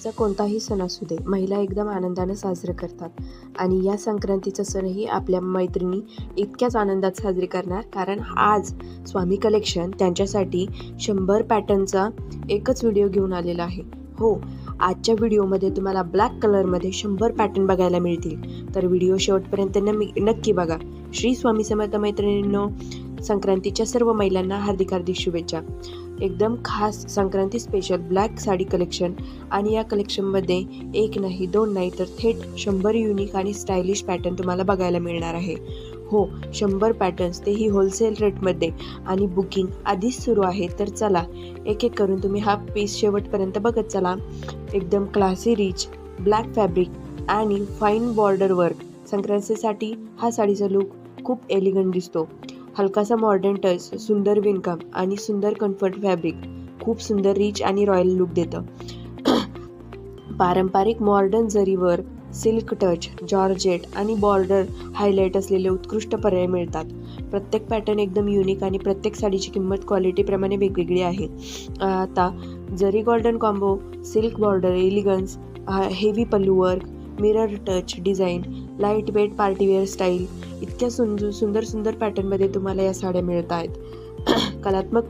संक्रांतीचा कोणताही सण असू दे, महिला एकदम आनंदाने साजरे करतात आणि या संक्रांतीचा सणही आपल्या मैत्रिणी इतक्याच आनंदात साजरी करणार, कारण आज स्वामी कलेक्शन त्यांच्यासाठी 100 पॅटर्नचा एकच व्हिडिओ घेऊन आलेला आहे. हो, आजच्या व्हिडिओमध्ये तुम्हाला ब्लॅक कलरमध्ये 100 पॅटर्न बघायला मिळतील, तर व्हिडिओ शेवटपर्यंत नक्की बघा. श्री स्वामी समर्थ मैत्रिणींनो, संक्रांतीच्या सर्व महिलांना हार्दिक हार्दिक शुभेच्छा. एकदम खास Sankranti special black sari collection, आणि या कलेक्शनमध्ये एक नाही दोन नाही तर थेट 100 युनिक आणि स्टायलिश पॅटर्न तुम्हाला बघायला मिळणार आहे. हो, 100 पॅटर्न्स, तेही होलसेल रेटमध्ये, आणि बुकिंग आधीच सुरू आहे. तर चला एक एक करून तुम्ही हा पीस शेवटपर्यंत बघत चला. एकदम क्लासी रिच ब्लॅक फॅब्रिक आणि फाईन बॉर्डर वर्क. संक्रांतीसाठी हा साडीचा लुक खूप एलिगंट दिसतो. हलकासा मॉडर्न टच, सुंदर विणकाम आणि सुंदर कम्फर्ट फॅब्रिक खूप सुंदर रिच आणि रॉयल लुक देतं. पारंपरिक मॉडर्न जरी वर्क, सिल्क टच, जॉर्जेट आणि बॉर्डर हायलाईट असलेले उत्कृष्ट पर्याय मिळतात. प्रत्येक पॅटर्न एकदम युनिक आणि प्रत्येक साडीची किंमत क्वालिटीप्रमाणे वेगवेगळी आहे. आता जरी golden combo, silk border, elegance, heavy pallu work, mirror touch design, light weight partywear style, इतक्या सुंदर सुंदर पॅटर्नमध्ये तुम्हाला या साड्या मिळत आहेत. कलात्मक